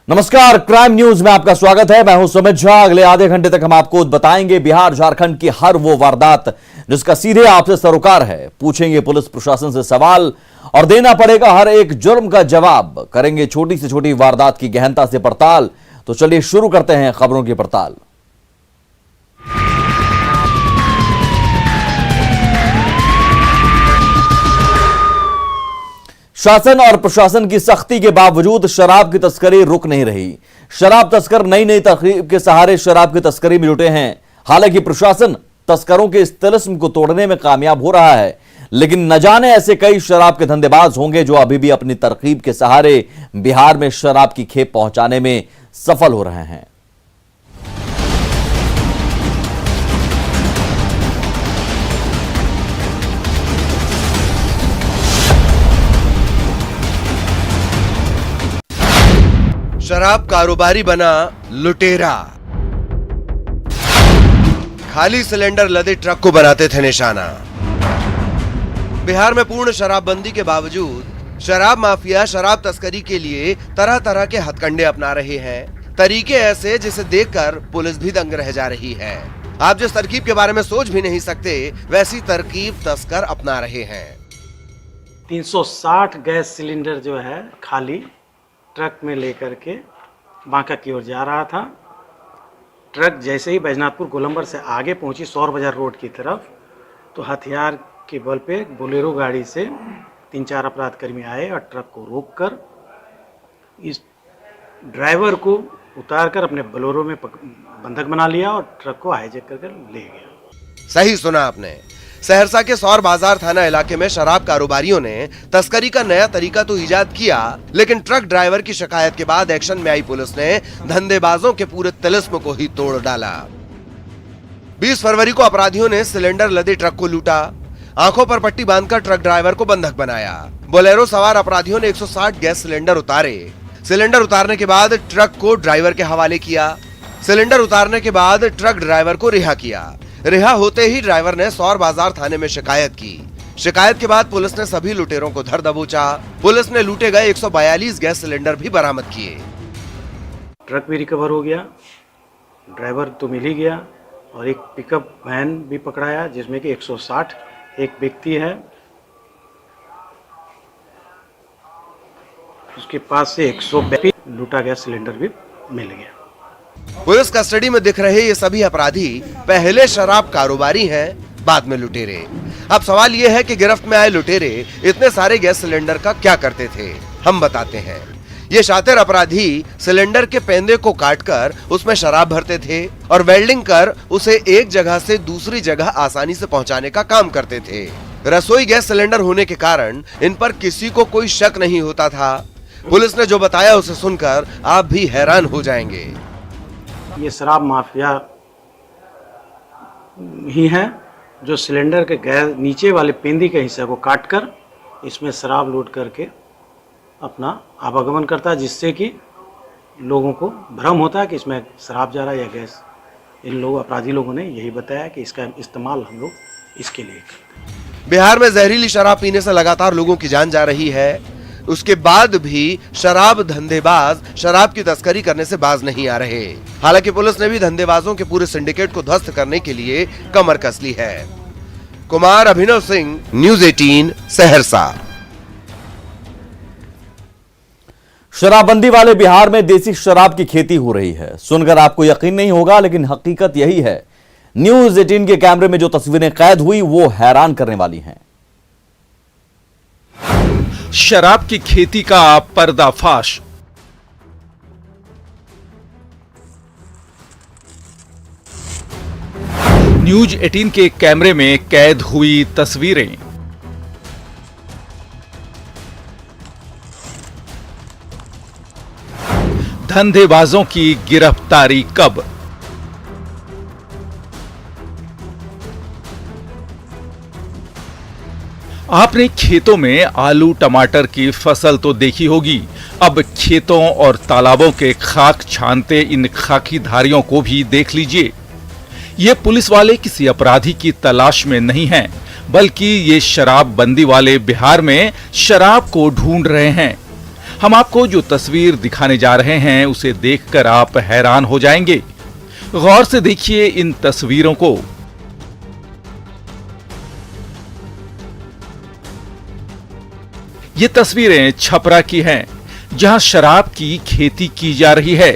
नमस्कार, crime news में आपका स्वागत है। मैं हूं सुमित झा। अगले आधे घंटे तक हम आपको बताएंगे बिहार झारखंड की हर वो वारदात जिसका सीधे आपसे सरोकार है। पूछेंगे पुलिस प्रशासन से सवाल और देना पड़ेगा हर एक जुर्म का जवाब। करेंगे छोटी से छोटी वारदात की गहनता से पड़ताल। तो चलिए शुरू करते हैं खबरों की पड़ताल। शासन और प्रशासन की सख्ती के बावजूद शराब की तस्करी रुक नहीं रही। शराब तस्कर नई नई तरकीब के सहारे शराब की तस्करी में जुटे हैं। हालांकि प्रशासन तस्करों के इस तिलिस्म को तोड़ने में कामयाब हो रहा है, लेकिन न जाने ऐसे कई शराब के धंधेबाज होंगे जो अभी भी अपनी तरकीब के सहारे बिहार में शराब की खेप पहुंचाने में सफल हो रहे हैं। शराब कारोबारी बना लुटेरा। खाली सिलेंडर लदे ट्रक को बनाते थे निशाना। बिहार में पूर्ण शराबबंदी के बावजूद शराब माफिया शराब तस्करी के लिए तरह तरह के हथकंडे अपना रहे हैं। तरीके ऐसे जिसे देखकर पुलिस भी दंग रह जा रही है। आप जिस तरकीब के बारे में सोच भी नहीं सकते, वैसी तरकीब तस्कर अपना रहे हैं। 360 गैस सिलेंडर जो है खाली ट्रक में लेकर के बांका की ओर जा रहा था। ट्रक जैसे ही बैजनाथपुर गोलंबर से आगे पहुंची सौर बाजार रोड की तरफ, तो हथियार के बल पे बोलेरो गाड़ी से 3-4 अपराधकर्मी आए और ट्रक को रोककर इस ड्राइवर को उतारकर अपने बोलेरो में बंधक बना लिया और ट्रक को हाईजैक करके ले गया। सही सुना आपने। सहरसा के सौर बाजार थाना इलाके में शराब कारोबारियों ने तस्करी का नया तरीका तो इजाद किया, लेकिन ट्रक ड्राइवर की शिकायत के बाद एक्शन में आई पुलिस ने धंधेबाजों के पूरे तिलिस्म को ही तोड़ डाला। 20 फरवरी को अपराधियों ने सिलेंडर लदे ट्रक को लूटा। आंखों पर पट्टी बांधकर ट्रक ड्राइवर को बंधक बनाया। बोलेरो सवार अपराधियों ने 160 गैस सिलेंडर उतारे। सिलेंडर उतारने के बाद ट्रक को ड्राइवर के हवाले किया। सिलेंडर उतारने के बाद ट्रक ड्राइवर को रिहा किया। रिहा होते ही ड्राइवर ने सौर बाजार थाने में शिकायत की। शिकायत के बाद पुलिस ने सभी लुटेरों को धर दबोचा। पुलिस ने लूटे गए 142 गैस सिलेंडर भी बरामद किए। ट्रक भी रिकवर हो गया, ड्राइवर तो मिल ही गया और एक पिकअप वैन भी पकड़ाया जिसमें कि 160 एक व्यक्ति है। उसके पास से 142 लूटा गया सिलेंडर भी मिल गया। पुलिस कस्टडी में दिख रहे ये सभी अपराधी पहले शराब कारोबारी हैं, बाद में लुटेरे। अब सवाल ये है कि गिरफ्त में आए लुटेरे इतने सारे गैस सिलेंडर का क्या करते थे, हम बताते हैं। ये शातिर अपराधी सिलेंडर के पेंदे को काटकर उसमें शराब भरते थे और वेल्डिंग कर उसे एक जगह से दूसरी जगह आसानी से पहुंचाने का काम करते थे। रसोई गैस सिलेंडर होने के कारण इन पर किसी को कोई शक नहीं होता था। पुलिस ने जो बताया उसे सुनकर आप भी हैरान हो जाएंगे। ये शराब माफिया ही है जो सिलेंडर के गैस नीचे वाले पेंदी के हिस्से को काटकर इसमें शराब लोड करके अपना आवागमन करता है, जिससे कि लोगों को भ्रम होता है कि इसमें शराब जा रहा है या गैस। इन लोग अपराधी लोगों ने यही बताया कि इसका इस्तेमाल हम लोग इसके लिए करते हैं। बिहार में जहरीली शराब पीने से लगातार लोगों की जान जा रही है। उसके बाद भी शराब धंधेबाज शराब की तस्करी करने से बाज नहीं आ रहे। हालांकि पुलिस ने भी धंधेबाजों के पूरे सिंडिकेट को ध्वस्त करने के लिए कमर कस ली है। कुमार अभिनव सिंह, न्यूज़ 18, सहरसा। शराबबंदी वाले बिहार में देसी शराब की खेती हो रही है। सुनकर आपको यकीन नहीं होगा, लेकिन हकीकत यही है। न्यूज़ 18 के कैमरे में जो तस्वीरें कैद हुई वो हैरान करने वाली हैं। शराब की खेती का पर्दाफाश। न्यूज़ 18 के कैमरे में कैद हुई तस्वीरें। धंधेबाजों की गिरफ्तारी कब? आपने खेतों में आलू टमाटर की फसल तो देखी होगी। अब खेतों और तालाबों के खाक छानते इन खाकीधारियों को भी देख लीजिए। ये पुलिस वाले किसी अपराधी की तलाश में नहीं हैं, बल्कि ये शराबबंदी वाले बिहार में शराब को ढूंढ रहे हैं। हम आपको जो तस्वीर दिखाने जा रहे हैं उसे देखकर आप हैरान हो जाएंगे। गौर से देखिए इन तस्वीरों को। ये तस्वीरें छपरा की हैं, जहां शराब की खेती की जा रही है।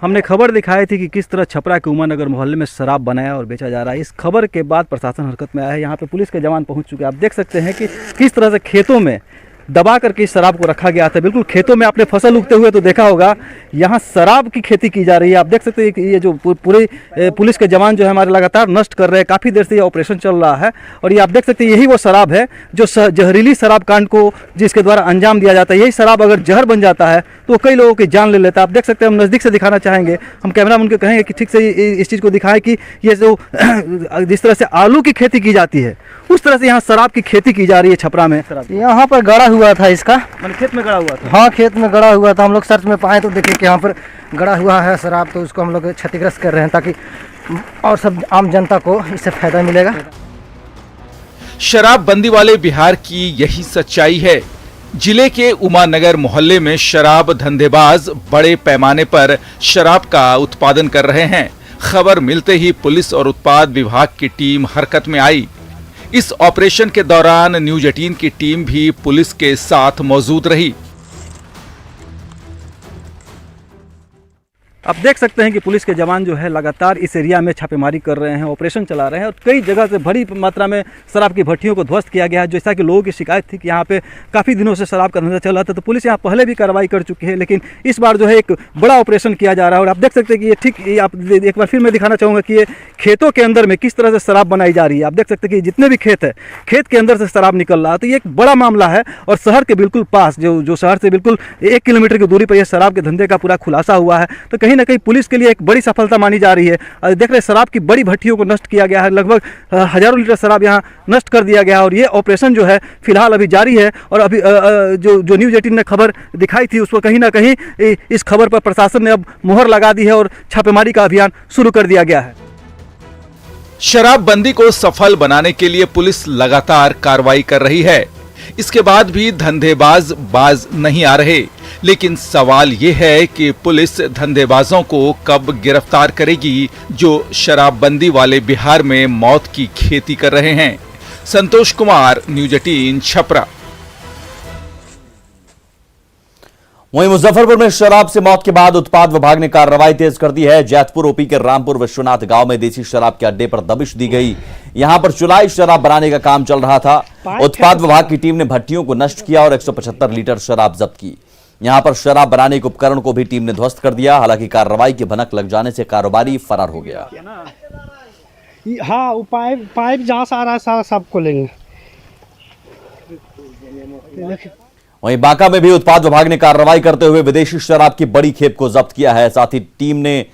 हमने खबर दिखाई थी कि किस तरह छपरा के उमा नगर मोहल्ले में शराब बनाया और बेचा जा रहा है। इस खबर के बाद प्रशासन हरकत में आया है। यहाँ पे पुलिस के जवान पहुंच चुके हैं। आप देख सकते हैं कि किस तरह से खेतों में दबा करके इस शराब को रखा गया था। बिल्कुल खेतों में आपने फसल उगते हुए तो देखा होगा, यहाँ शराब की खेती की जा रही है। आप देख सकते हैं कि ये जो पूरे पुलिस के जवान जो है हमारे लगातार नष्ट कर रहे हैं। काफ़ी देर से ये ऑपरेशन चल रहा है और ये आप देख सकते हैं यही वो शराब है जो जहरीली शराब कांड को जिसके द्वारा अंजाम दिया जाता है। यही शराब अगर जहर बन जाता है तो कई लोगों की जान ले लेता है। आप देख सकते हैं, हम नज़दीक से दिखाना चाहेंगे, हम कैमरा उनके कहेंगे कि ठीक से इस चीज़ को दिखाएं कि ये जो जिस तरह से आलू की खेती की जाती है उस तरह से यहाँ शराब की खेती की जा रही है छपरा में। यहाँ पर गड़ा हुआ था इसका, खेत में गड़ा हुआ था। हाँ खेत में गड़ा हुआ था। हम लोग सर्च में पाए तो देखे कि यहाँ पर गड़ा हुआ है शराब, तो उसको हम लोग क्षतिग्रस्त कर रहे हैं ताकि और सब आम जनता को इससे फायदा मिलेगा। शराबबंदी वाले बिहार की यही सच्चाई है। जिले के उमानगर मोहल्ले में शराब धंधेबाज बड़े पैमाने पर शराब का उत्पादन कर रहे हैं। खबर मिलते ही पुलिस और उत्पाद विभाग की टीम हरकत में आई। इस ऑपरेशन के दौरान न्यूज 18 की टीम भी पुलिस के साथ मौजूद रही। आप देख सकते हैं कि पुलिस के जवान जो है लगातार इस एरिया में छापेमारी कर रहे हैं, ऑपरेशन चला रहे हैं और कई जगह से बड़ी मात्रा में शराब की भट्टियों को ध्वस्त किया गया है। जैसा कि लोगों की शिकायत थी कि यहाँ पे काफ़ी दिनों से शराब का धंधा चल रहा था, तो पुलिस यहाँ पहले भी कार्रवाई कर चुकी है, लेकिन इस बार जो है एक बड़ा ऑपरेशन किया जा रहा है। और आप देख सकते हैं कि ये ठीक, आप एक बार फिर मैं दिखाना चाहूँगा कि ये खेतों के अंदर में किस तरह से शराब बनाई जा रही है। आप देख सकते हैं कि जितने भी खेत है, खेत के अंदर से शराब निकल रहा है। तो ये एक बड़ा मामला है और शहर के बिल्कुल पास, जो शहर से बिल्कुल 1 किलोमीटर की दूरी पर यह शराब के धंधे का पूरा खुलासा हुआ है। तो कहीं ना कहीं पुलिस के लिए एक बड़ी सफलता मानी जा रही है। देख रहे शराब की बड़ी भट्टियों को नष्ट किया गया है। लगभग हजारों लीटर शराब यहाँ नष्ट कर दिया गया है और ये ऑपरेशन जो है फिलहाल अभी जारी है। और अभी जो न्यूज 18 ने खबर दिखाई थी उस पर कहीं ना कहीं इस खबर पर प्रशासन ने अब मुहर लगा दी है और छापेमारी का अभियान शुरू कर दिया गया है। शराबबंदी को सफल बनाने के लिए पुलिस लगातार कार्रवाई कर रही है। इसके बाद भी धंधेबाज बाज नहीं आ रहे। लेकिन सवाल ये है कि पुलिस धंधेबाजों को कब गिरफ्तार करेगी जो शराबबंदी वाले बिहार में मौत की खेती कर रहे हैं। संतोष कुमार, न्यूज 18 छपरा। वहीं मुजफ्फरपुर में शराब से मौत के बाद उत्पाद विभाग ने कार्रवाई तेज कर दी है। जैतपुर ओपी के रामपुर विश्वनाथ गांव में देसी शराब के अड्डे पर दबिश दी गई। यहां पर चुलाई शराब बनाने का काम चल रहा था। उत्पाद विभाग की टीम ने भट्टियों को नष्ट किया और 175 लीटर शराब जब्त की। यहां पर शराब बनाने के उपकरण को भी टीम ने ध्वस्त कर दिया। हालांकि कार्रवाई की भनक लग जाने से कारोबारी फरार हो गया। हाँ, वो पाइप जहाँ से आ रहा है सारा सबको लेंगे। वहीं बांका में भी उत्पाद विभाग ने कार्रवाई करते हुए विदेशी शराब की बड़ी खेप को जब्त किया है। साथ ही टीम ने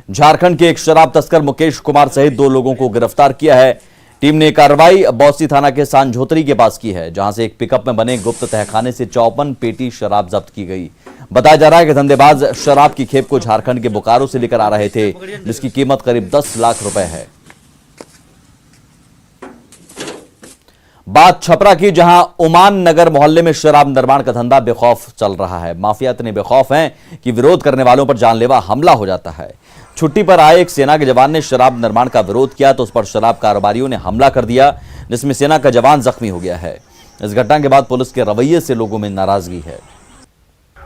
झारखंड के एक शराब तस्कर मुकेश कुमार सहित 2 लोगों को गिरफ्तार किया है। टीम ने कार्रवाई बौसी थाना के सांझोतरी के पास की है, जहां से एक पिकअप में बने गुप्त तहखाने से 54 पेटी शराब जब्त की गई। बताया जा रहा है कि धंधेबाज शराब की खेप को झारखंड के बोकारो से लेकर आ रहे थे, जिसकी कीमत करीब 10 लाख रुपए है। बात छपरा की, जहां उमान नगर मोहल्ले में शराब निर्माण का धंधा बेखौफ चल रहा है। माफिया इतने बेखौफ हैं कि विरोध करने वालों पर जानलेवा हमला हो जाता है। छुट्टी पर आए एक सेना के जवान ने शराब निर्माण का विरोध किया तो उस पर शराब कारोबारियों ने हमला कर दिया, जिसमें सेना का जवान जख्मी हो गया है। इस घटना के बाद पुलिस के रवैये से लोगों में नाराजगी है।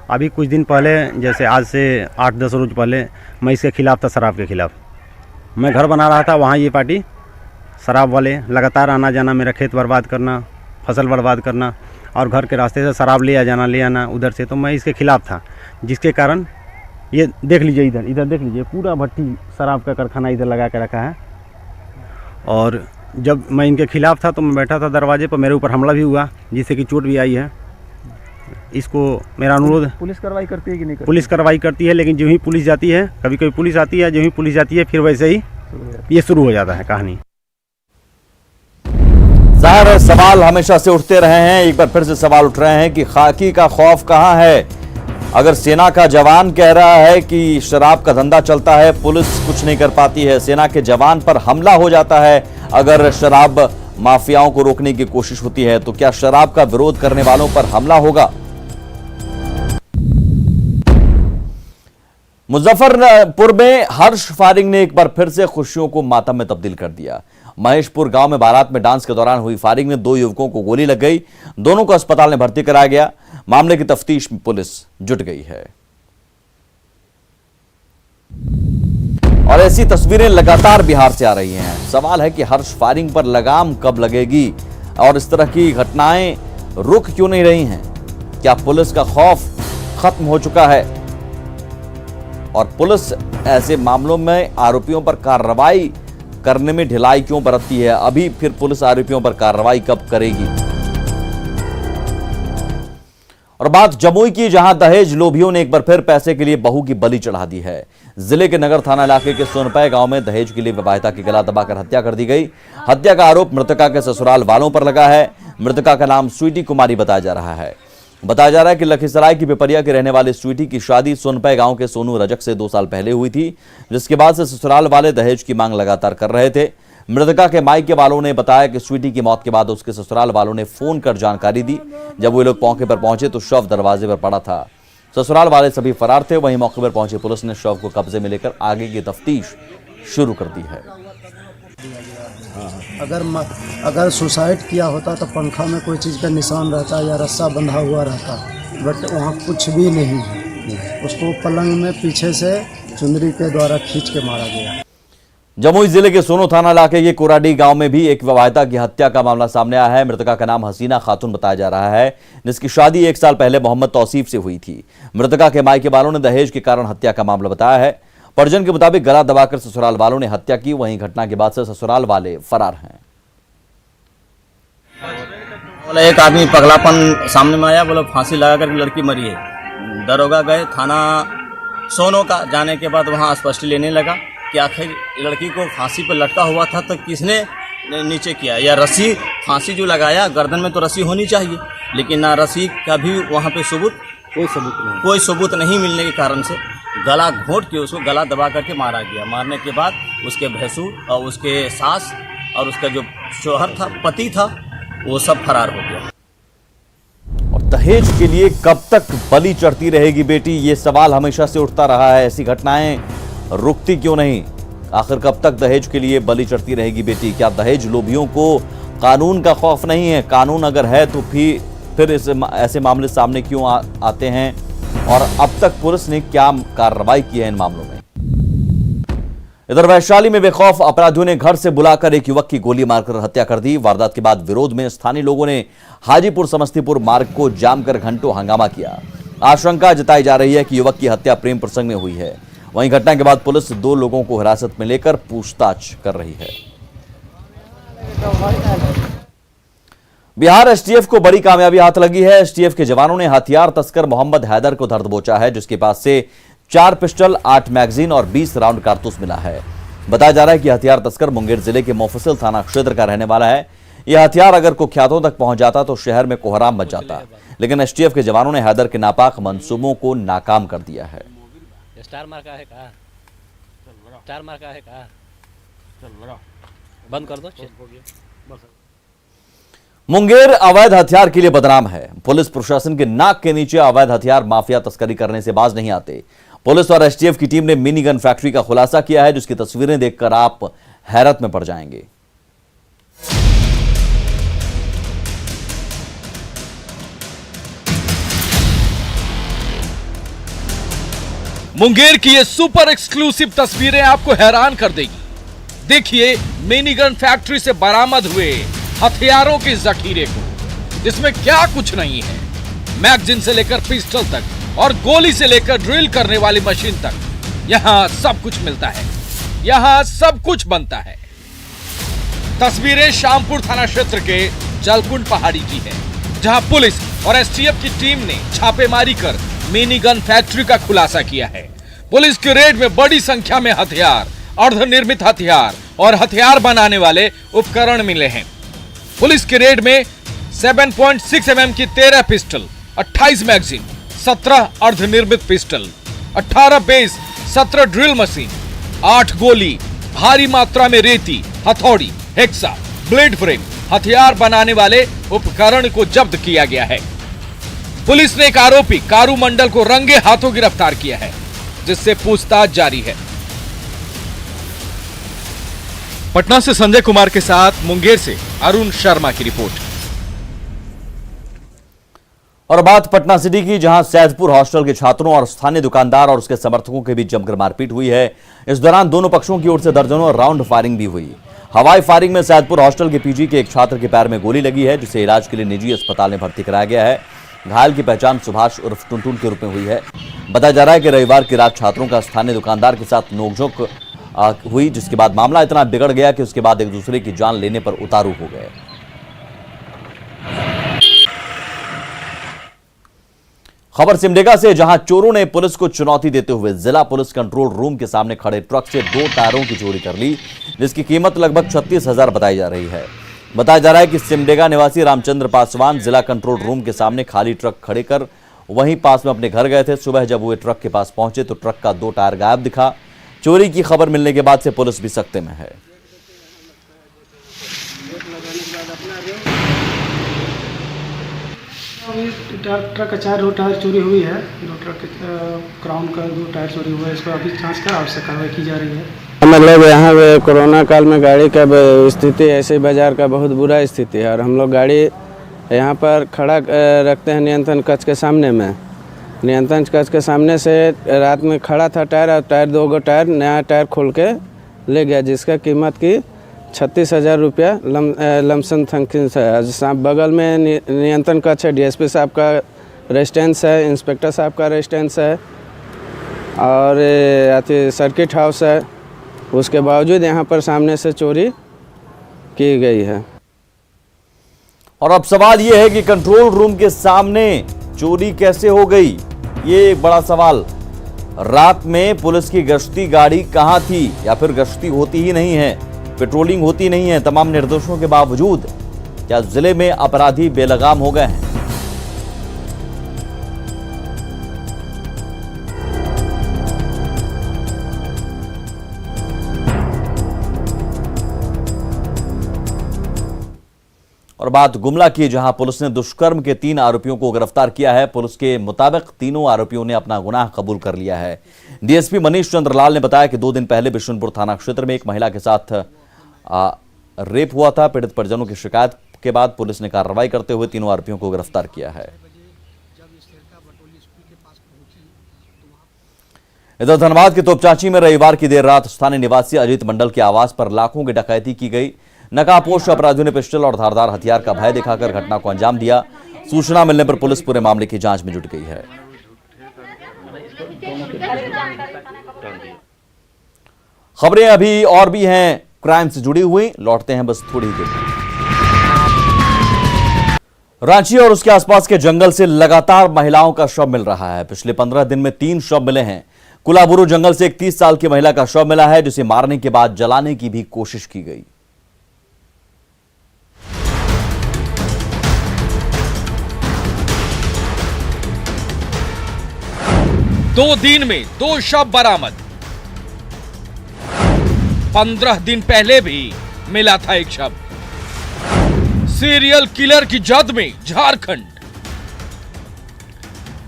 अभी कुछ दिन पहले, जैसे आज से 8-10 रोज पहले, मैं इसके खिलाफ था, शराब के खिलाफ। मैं घर बना रहा था, वहाँ ये पार्टी शराब वाले लगातार आना जाना, मेरा खेत बर्बाद करना, फसल बर्बाद करना और घर के रास्ते से शराब ले आना उधर से। तो मैं इसके खिलाफ था, जिसके कारण ये देख लीजिए, इधर देख लीजिए, पूरा भट्टी शराब का कारखाना इधर लगा के रखा है। और जब मैं इनके खिलाफ था तो मैं बैठा था दरवाजे पर, मेरे ऊपर हमला भी हुआ, जिससे कि चोट भी आई है। इसको मेरा अनुरोध, पुलिस कार्रवाई करती है कि नहीं करती? पुलिस कार्रवाई करती है, लेकिन जो ही पुलिस जाती है, कभी कभी पुलिस आती है, जो ही पुलिस जाती है फिर वैसे ही ये शुरू हो जाता है कहानी। जाहिर है सवाल हमेशा से उठते रहे हैं, एक बार फिर से सवाल उठ रहे हैं कि खाकी का खौफ कहां है। अगर सेना का जवान कह रहा है कि शराब का धंधा चलता है, पुलिस कुछ नहीं कर पाती है। सेना के जवान पर हमला हो जाता है अगर शराब माफियाओं को रोकने की कोशिश होती है, तो क्या शराब का विरोध करने वालों पर हमला होगा? मुजफ्फरपुर में हर्ष फायरिंग ने एक बार फिर से खुशियों को मातम में तब्दील कर दिया। महेशपुर गांव में बारात में डांस के दौरान हुई फायरिंग में 2 युवकों को गोली लग गई। दोनों को अस्पताल में भर्ती कराया गया। मामले की तफ्तीश में पुलिस जुट गई है। और ऐसी तस्वीरें लगातार बिहार से आ रही हैं। सवाल है कि हर्ष फायरिंग पर लगाम कब लगेगी और इस तरह की घटनाएं रुक क्यों नहीं रही हैं? क्या पुलिस का खौफ खत्म हो चुका है और पुलिस ऐसे मामलों में आरोपियों पर कार्रवाई करने में ढिलाई क्यों बरतती है? अभी फिर पुलिस आरोपियों पर कार्रवाई कब करेगी? और बात जमुई की, जहां दहेज लोभियों ने एक बार फिर पैसे के लिए बहू की बलि चढ़ा दी है। जिले के नगर थाना इलाके के सोनपै गांव में दहेज के लिए विवाहिता की गला दबाकर हत्या कर दी गई। हत्या का आरोप मृतका के ससुराल वालों पर लगा है। मृतका का नाम स्वीटी कुमारी बताया जा रहा है। बताया जा रहा है कि लखीसराय की पिपरिया के रहने वाले स्वीटी की शादी सोनपै गांव के सोनू रजक से 2 साल पहले हुई थी, जिसके बाद से ससुराल वाले दहेज की मांग लगातार कर रहे थे। मृतका के मायके वालों ने बताया कि स्वीटी की मौत के बाद उसके ससुराल वालों ने फोन कर जानकारी दी। जब वे लोग मौके पर पहुंचे तो शव दरवाजे पर पड़ा था। ससुराल वाले सभी फरार थे। वहीं मौके पर पहुंची पुलिस ने शव को कब्जे में लेकर आगे की तफ्तीश शुरू कर दी है। अगर सुसाइड किया होता तो पंखा में कोई चीज़ का निशान रहता या रस्सा बंधा हुआ रहता, बट वहाँ कुछ भी नहीं है। उसको पलंग में पीछे से चुंदरी के द्वारा खींच के मारा गया। जमुई जिले के सोनो थाना इलाके के कोराडी गांव में भी एक विवाहिता की हत्या का मामला सामने आया है। मृतका का नाम हसीना खातून बताया जा रहा है, जिसकी शादी 1 साल पहले मोहम्मद तौसीफ से हुई थी। मृतका के मायके वालों ने दहेज के कारण हत्या का मामला बताया है। परिजन के मुताबिक गला दबाकर ससुराल वालों ने हत्या की। वहीं घटना के बाद से ससुराल वाले फरार हैं। बोला एक आदमी पगलापन सामने में आया, बोला फांसी लगाकर लड़की मरी है। दरोगा गए थाना सोनो का, जाने के बाद वहाँ स्पष्ट लेने लगा कि आखिर लड़की को फांसी पर लटका हुआ था तो किसने नीचे किया, या रस्सी फांसी जो लगाया गर्दन में तो रस्सी होनी चाहिए, लेकिन ना रस्सी का भी वहाँ पे कोई सबूत नहीं मिलने के कारण से गला घोंट के उसको गला दबा करके मारा गया। मारने के बाद उसके भैंसुर और उसके सास और उसका जो शौहर था, पति था, वो सब फरार हो गया। और दहेज के लिए कब तक बलि चढ़ती रहेगी बेटी, ये सवाल हमेशा से उठता रहा है। ऐसी घटनाएं रुकती क्यों नहीं? आखिर कब तक दहेज के लिए बलि चढ़ती रहेगी बेटी? क्या दहेज लोभियों को कानून का खौफ नहीं है? कानून अगर है तो फिर ऐसे मामले सामने क्यों आते हैं? और अब तक पुलिस ने क्या कार्रवाई की है इन मामलों में? इधर वैशाली में बेखौफ अपराधियों ने घर से बुलाकर एक युवक की गोली मारकर हत्या कर दी। वारदात के बाद विरोध में स्थानीय लोगों ने हाजीपुर समस्तीपुर मार्ग को जाम कर घंटों हंगामा किया। आशंका जताई जा रही है कि युवक की हत्या प्रेम प्रसंग में हुई है। वहीं घटना के बाद पुलिस 2 लोगों को हिरासत में लेकर पूछताछ कर रही है। बिहार एसटीएफ को बड़ी कामयाबी हाथ लगी है। एसटीएफ के जवानों ने हथियार तस्कर मोहम्मद हैदर को धर दबोचा है, जिसके पास से 4 पिस्टल, 8 मैगजीन और 20 राउंड कारतूस मिला है। बताया जा रहा है कि हथियार तस्कर मुंगेर जिले के मोफसिल थाना क्षेत्र का रहने वाला है। यह हथियार अगर कुख्यातों तक पहुंच जाता तो शहर में कोहराम मच जाता, लेकिन एसटीएफ के जवानों ने हैदर के नापाक मंसूबों को नाकाम कर दिया है। स्टार मार्का है का? स्टार मार्का है का? बंद कर दो। मुंगेर अवैध हथियार के लिए बदनाम है। पुलिस प्रशासन के नाक के नीचे अवैध हथियार माफिया तस्करी करने से बाज नहीं आते। पुलिस और एसटीएफ की टीम ने मिनी गन फैक्ट्री का खुलासा किया है, जिसकी तस्वीरें देखकर आप हैरत में पड़ जाएंगे। मुंगेर की ये सुपर एक्सक्लूसिव तस्वीरें आपको हैरान कर देगी। देखिए मिनी गन फैक्ट्री से बरामद हुए हथियारों के जखीरे को, जिसमें क्या कुछ नहीं है। मैगजीन से लेकर पिस्टल तक और गोली से लेकर ड्रिल करने वाली मशीन तक, यहां सब कुछ मिलता है, यहां सब कुछ बनता है। तस्वीरें शामपुर थाना क्षेत्र के जलकुंड पहाड़ी की है, जहां पुलिस और एसटीएफ की टीम ने छापेमारी कर मिनी गन फैक्ट्री का खुलासा किया है। पुलिस के रेड में बड़ी संख्या में हथियार, अर्धनिर्मित हथियार और हथियार बनाने वाले उपकरण मिले हैं। पुलिस के रेड में 7.6 mm की 13 पिस्टल, 28 मैगजीन, 17 अर्धनिर्मित पिस्टल, 18 बेस, 17 ड्रिल मशीन, 8 गोली, भारी मात्रा में रेती, हथौड़ी, हेक्सा, ब्लेड फ्रेम, हथियार बनाने वाले उपकरण को जब्त किया गया है। पुलिस ने एक आरोपी कारू मंडल को रंगे हाथों गिरफ्तार किया है, जिससे पूछताछ जारी है। पटना से संजय कुमार के साथ मुंगेर से अरुण शर्मा की रिपोर्ट। और बात पटना सिटी की, जहां सैदपुर हॉस्टल के छात्रों और स्थानीय दुकानदार और उसके समर्थकों के बीच जमकर मारपीट हुई है। इस दौरान दोनों पक्षों की ओर से दर्जनों राउंड फायरिंग भी हुई। हवाई फायरिंग में सैदपुर हॉस्टल के पीजी के एक छात्र के पैर में गोली लगी है, जिसे इलाज के लिए निजी अस्पताल में भर्ती कराया गया है। घायल की पहचान सुभाष उर्फ टुनटुन के रूप में हुई है। बताया जा रहा है कि रविवार की रात छात्रों का स्थानीय दुकानदार के साथ नोकझोंक हुई, जिसके बाद मामला इतना बिगड़ गया कि उसके बाद एक दूसरे की जान लेने पर उतारू हो गए। खबर सिमडेगा से, जहां चोरों ने पुलिस को चुनौती देते हुए जिला पुलिस कंट्रोल रूम के सामने खड़े ट्रक से 2 टायरों की चोरी कर ली, जिसकी कीमत लगभग 36,000 बताई जा रही है। बताया जा रहा है कि सिमडेगा निवासी रामचंद्र पासवान जिला कंट्रोल रूम के सामने खाली ट्रक खड़े कर वहीं पास में अपने घर गए थे। सुबह जब वे ट्रक के पास पहुंचे तो ट्रक का 2 टायर गायब दिखा। चोरी की खबर मिलने के बाद से पुलिस भी सख्ते में है। ट्रक का 4 टायर चोरी हुई है, 2 ट्रक क्राउन का 2 टायर चोरी हुआ है। इस पर अभी जांच कर आवश्यक कार्रवाई की जा रही है। मतलब यहाँ पे कोरोना काल में गाड़ी का स्थिति ऐसे बाजार का बहुत बुरा स्थिति है, और हम लोग गाड़ी यहाँ पर खड़ा रखते हैं नियंत्रण कक्ष के सामने में। नियंत्रण कक्ष के सामने से रात में खड़ा था टायर, और टायर 2 टायर नया टायर खोल के ले गया, जिसका कीमत की 36,000 रुपया लमसम थंकिन है। बगल में नियंत्रण कक्ष है, डीएसपी साहब का रेजिडेंस है, इंस्पेक्टर साहब का रेजिडेंस है, और सर्किट हाउस है। उसके बावजूद यहाँ पर सामने से चोरी की गई है। और अब सवाल यह है कि कंट्रोल रूम के सामने चोरी कैसे हो गई, ये एक बड़ा सवाल। रात में पुलिस की गश्ती गाड़ी कहां थी, या फिर गश्ती होती ही नहीं है, पेट्रोलिंग होती नहीं है। तमाम निर्देशों के बावजूद क्या जिले में अपराधी बेलगाम हो गए हैं? और बात गुमला की, जहां पुलिस ने दुष्कर्म के 3 आरोपियों को गिरफ्तार किया है। पुलिस के मुताबिक तीनों आरोपियों ने अपना गुनाह कबूल कर लिया है। डीएसपी मनीष चंद्र लाल ने बताया कि 2 दिन पहले बिशुनपुर थाना क्षेत्र में एक महिला के साथ रेप हुआ था। पीड़ित परिजनों की शिकायत के बाद पुलिस ने कार्रवाई करते हुए तीनों आरोपियों को गिरफ्तार किया है। इधर धनबाद के तोपचांची में रविवार की देर रात स्थानीय निवासी अजीत मंडल के आवास पर लाखों की डकैती की गई। नकाबपोश अपराधियों ने पिस्टल और धारदार हथियार का भय दिखाकर घटना को अंजाम दिया। सूचना मिलने पर पुलिस पूरे मामले की जांच में जुट गई है। खबरें अभी और भी हैं क्राइम से जुड़ी हुई, लौटते हैं बस थोड़ी देर में। रांची और उसके आसपास के जंगल से लगातार महिलाओं का शव मिल रहा है। पिछले 15 दिन में 3 शव मिले हैं। कुलाबुरु जंगल से एक 30 साल की महिला का शव मिला है, जिसे मारने के बाद जलाने की भी कोशिश की गई। दो दिन में 2 शव बरामद। 15 दिन पहले भी मिला था एक शव। सीरियल किलर की जद में झारखंड।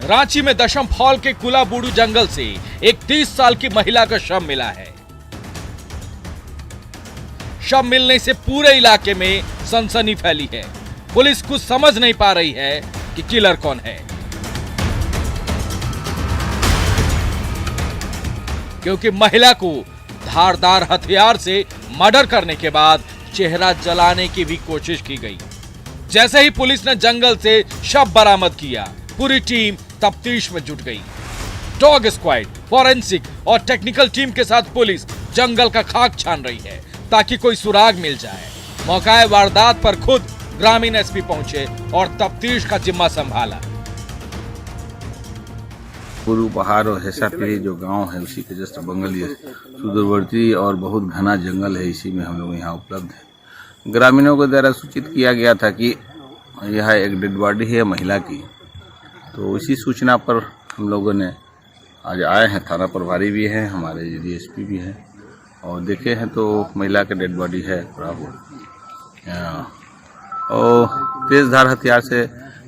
रांची में दशम फॉल के कुलाबुरु जंगल से एक 30 साल की महिला का शव मिला है। शव मिलने से पूरे इलाके में सनसनी फैली है। पुलिस कुछ समझ नहीं पा रही है कि किलर कौन है, क्योंकि महिला को धारदार हथियार से मर्डर करने के बाद चेहरा जलाने की भी कोशिश की गई। जैसे ही पुलिस ने जंगल से शव बरामद किया, पूरी टीम तफ्तीश में जुट गई। डॉग स्क्वाड, फॉरेंसिक और टेक्निकल टीम के साथ पुलिस जंगल का खाक छान रही है ताकि कोई सुराग मिल जाए। मौका वारदात पर खुद ग्रामीण एसपी पहुंचे और तफ्तीश का जिम्मा संभाला। गुरु पहाड़ और हेसापीरी जो गांव है उसी के जस्ट बंगल सुदूरवर्ती और बहुत घना जंगल है, इसी में हम लोग यहाँ उपलब्ध है। ग्रामीणों के द्वारा सूचित किया गया था कि यह एक डेड बॉडी है महिला की, तो इसी सूचना पर हम लोगों ने आज आए हैं। थाना प्रभारी भी हैं, हमारे डीएसपी भी हैं, और देखे हैं तो महिला के डेड बॉडी है। और तेज धार हथियार से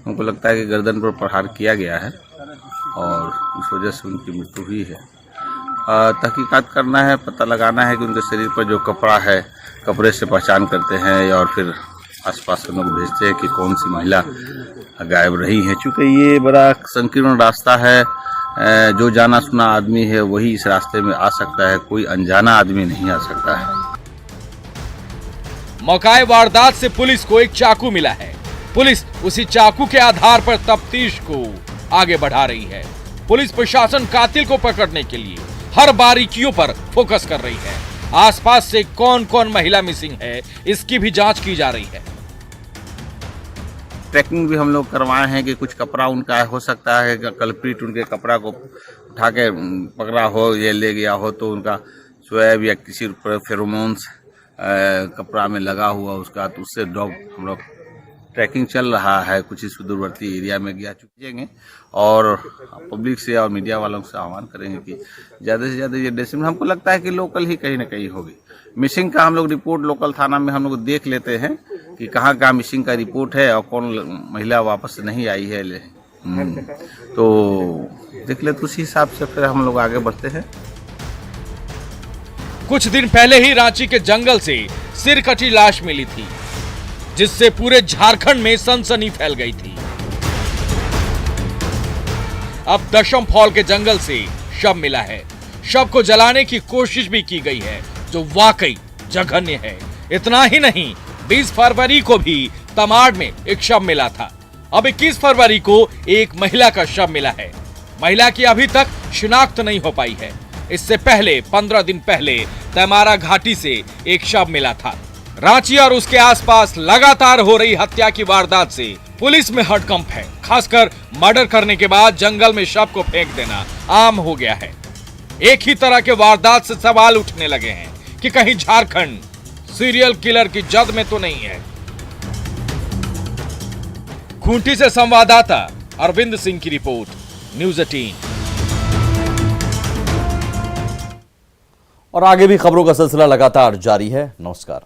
हमको लगता है कि गर्दन पर प्रहार किया गया है और इस वजह से उनकी मृत्यु हुई है। तहकीकात करना है, पता लगाना है कि उनके शरीर पर जो कपड़ा है, कपड़े से पहचान करते हैं और फिर आसपास के लोग भेजते हैं कि कौन सी महिला गायब रही है। चूँकि ये बड़ा संकीर्ण रास्ता है, जो जाना सुना आदमी है वही इस रास्ते में आ सकता है, कोई अनजाना आदमी नहीं आ सकता है। मौकाए वारदात से पुलिस को एक चाकू मिला है। पुलिस उसी चाकू के आधार पर तफ्तीश को आगे बढ़ा रही है। पुलिस प्रशासन कातिल को पकड़ने के लिए हर बारीकियों पर फोकस कर रही है। आसपास से कौन कौन महिला मिसिंग है, इसकी भी जांच की जा रही है। ट्रैकिंग भी हम लोग करवाए हैं कि कुछ कपड़ा उनका हो सकता है कि कल्प्रिट उनके कपड़ा को उठा के पकड़ा हो या ले गया हो, तो उनका स्वैब या किसी फेरोमोन्स कपड़ा में लगा हुआ उसका, तो उससे डॉग हम लोग ट्रैकिंग चल रहा है। कुछ ही सुदूरवर्ती एरिया में गया चुकेंगे और पब्लिक से और मीडिया वालों से आह्वान करेंगे कि ज़्यादा से ज़्यादा ये डेसिमल, हमको लगता है कि लोकल ही कहीं ना कहीं होगी। मिसिंग का हम लोग रिपोर्ट लोकल थाना में हम लोग देख लेते हैं कि कहाँ कहाँ मिसिंग का रिपोर्ट है और कौन महिला वापस नहीं आई है। तो देख ले, तो उसी हिसाब से फिर हम लोग आगे बढ़ते हैं। कुछ दिन पहले ही रांची के जंगल से सिरकटी लाश मिली थी, जिससे पूरे झारखंड में सनसनी फैल गई थी। अब दशम फॉल के जंगल से शव मिला है। शव को जलाने की कोशिश भी की गई है, जो वाकई जघन्य है। इतना ही नहीं, 20 फरवरी को भी तमाड़ में एक शव मिला था। अब 21 फरवरी को एक महिला का शव मिला है। महिला की अभी तक शिनाख्त नहीं हो पाई है। इससे पहले 15 दिन पहले तैमारा घाटी से एक शव मिला था। रांची और उसके आसपास लगातार हो रही हत्या की वारदात से पुलिस में हड़कंप है। खासकर मर्डर करने के बाद जंगल में शव को फेंक देना आम हो गया है। एक ही तरह के वारदात से सवाल उठने लगे हैं कि कहीं झारखंड सीरियल किलर की जद में तो नहीं है। खूंटी से संवाददाता अरविंद सिंह की रिपोर्ट, न्यूज़ 18। और आगे भी खबरों का सिलसिला लगातार जारी है। नमस्कार।